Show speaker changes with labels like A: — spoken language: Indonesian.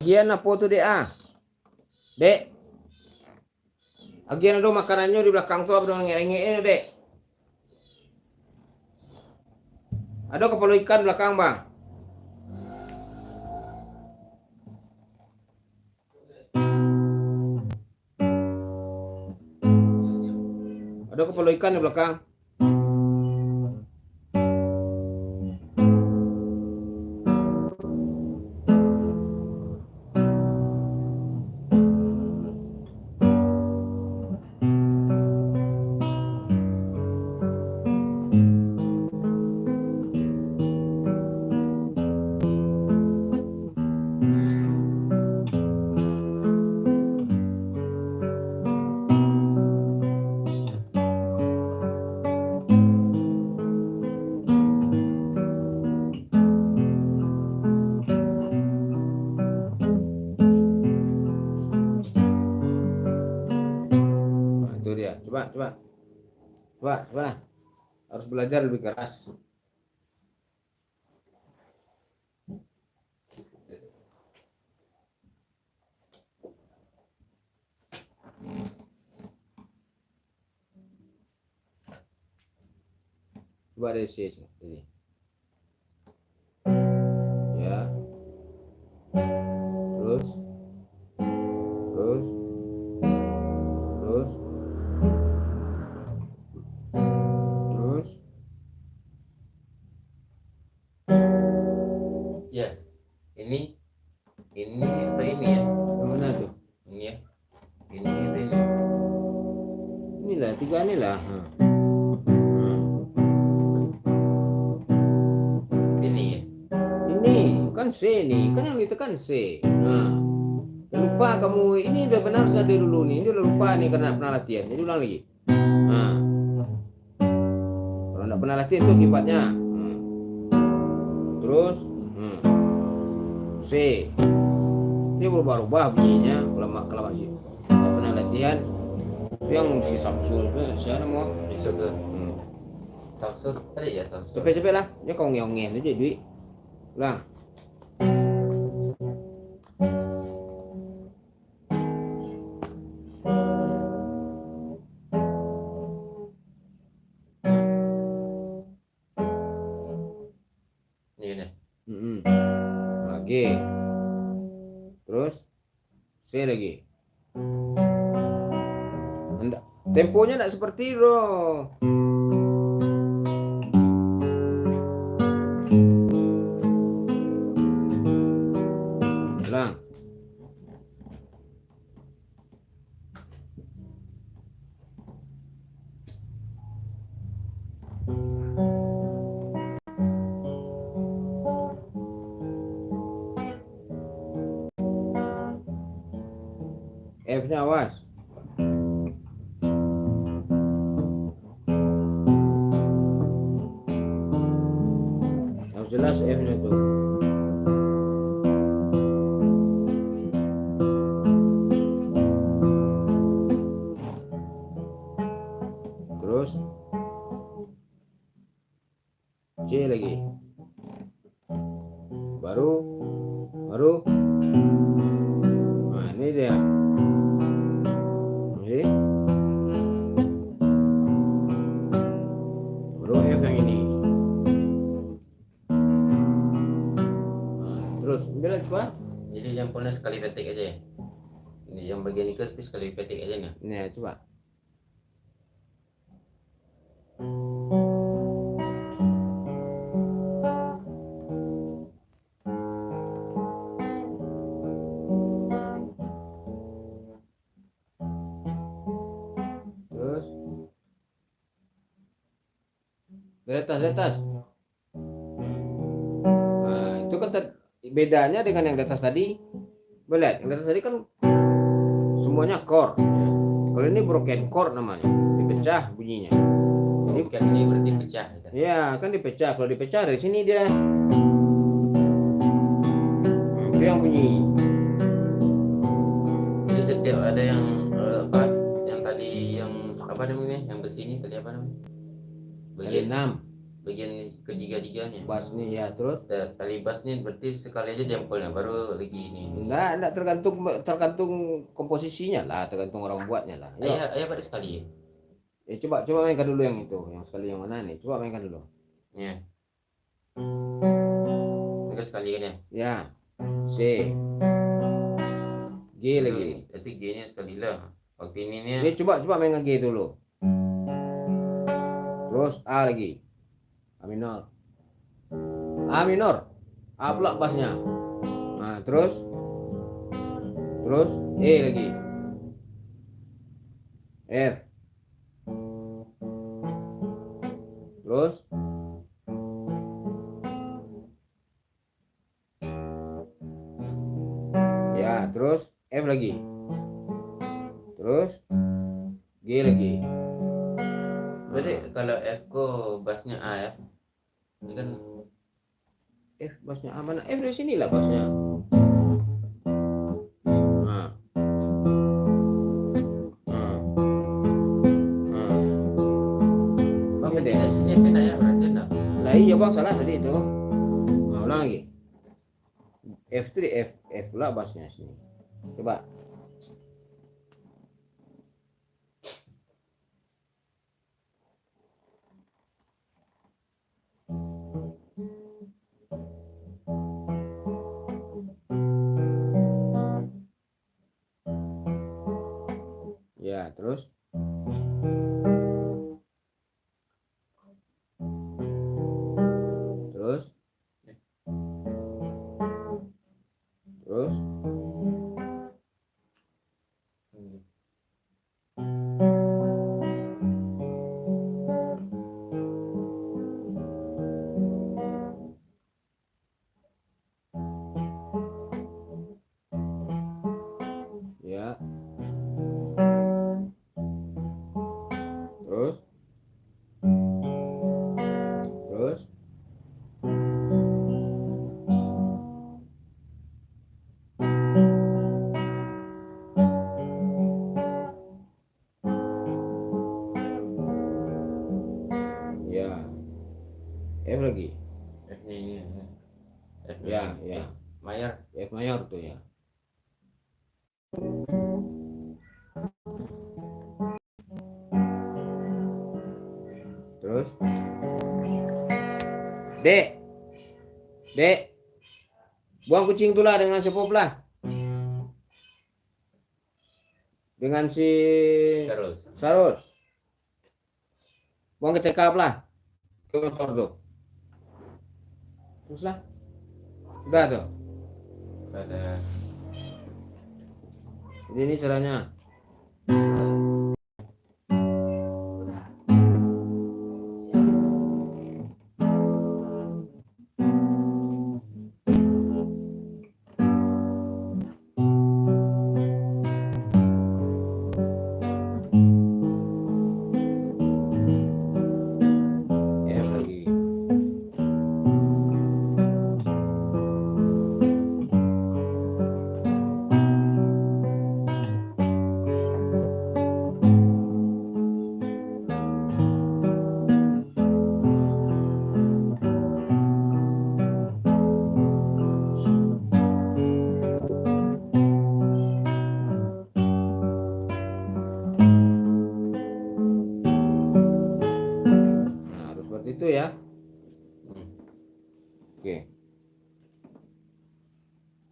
A: Agian apa tuh dek ah? Dek. Agian ada makanannya di belakang tuh apa dong ngerengek dek? Ada kepala ikan belakang bang. Ada kepala ikan di belakang. Nah, itu dia. Coba. Harus belajar lebih keras. Coba dari sini. Ya. Terus.
B: Ya, ini atau ini ya?
A: Yang mana tuh?
B: Ini ya. Ini atau ini?
A: Inilah, tiga inilah.
B: Ini ya.
A: Ini kan C nih, kan yang ditekan C. Nah, lupa kamu ini udah benar tadi dulu nih, ini udah lupa nih karena pernah latihan. Jadi ulang lagi. Nah, kalau nggak pernah latihan itu akibatnya. Terus C. Dia berubah-ubah bunyinya kalau masih nggak pernah latihan. Itu yang si Samsul itu siapa mau?
B: Bisa tuh. Samsung tadi ya Samsung.
A: Cepet-cepet lah, dia kau ngeong-ngeong aja duit. Ulang.
B: Ini nih.
A: Lagi. Terus C lagi. Temponya enggak seperti itu. Ulang. F-nya awas. Harus jelas F-nya tuh. Terus C lagi. Baru. Nah, ini dia. Ini. Baru F yang ini. Nah, terus ambil coba.
B: Jadi yang punya sekali petik aja ya. Ini yang bagian itu sekali petik aja nih.
A: Nih, coba. Terus di atas. Nah, itu kan bedanya dengan yang di atas tadi. Boleh, yang di atas tadi kan semuanya chord. Kalau ini broken chord namanya, dipecah bunyinya.
B: Jadi bukan ini berarti pecah gitu.
A: Ya, kan dipecah. Kalau dipecah dari sini dia. Itu yang bunyi.
B: Jadi setiap ada yang apa? Yang tadi yang apa namanya? Yang besi ini tadi apa namanya?
A: Kali 6.
B: bagian ketiga-tiganya.
A: Bass nih ya, terus
B: Tali bass nih berarti sekali aja jempolnya baru lagi ini.
A: enggak tergantung komposisinya lah, tergantung orang buatnya lah. Yuk.
B: Ayah pada sekali ya.
A: Coba mainkan dulu yang itu, yang sekali yang mana nih? Coba mainkan dulu.
B: Ya. Ini sekali kan ya.
A: Ya, C, G lagi.
B: Berarti G-nya sekali lah. Waktu ini nih.
A: Dia coba mainkan G dulu. Terus A lagi. A minor. A minor. A pula bassnya. Nah, terus E lagi. F. Terus ya, terus F lagi. Terus G lagi.
B: Berarti kalau F ko bassnya A ya. Ini kan
A: F bassnya A mana? F dari sini lah bassnya. Nah.
B: Bang beda sini pindah ya berarti dah.
A: Lah iya bang, salah tadi itu. Nah, ulang lagi. F3 F pula bassnya sini. Coba. Ya, terus terus ya, terus ya, F lagi.
B: F-nya ini. F
A: Ya, ya.
B: mayor.
A: F mayor tuh ya. Terus D. Buang kucing tuh lah dengan si Pop lah. Dengan si Sarul. Buang ke TK lah. Ke motor tuh. Terus lah. Udah tuh.
B: Ada.
A: Jadi ini caranya. F lagi. Nah, harus seperti itu ya. Oke.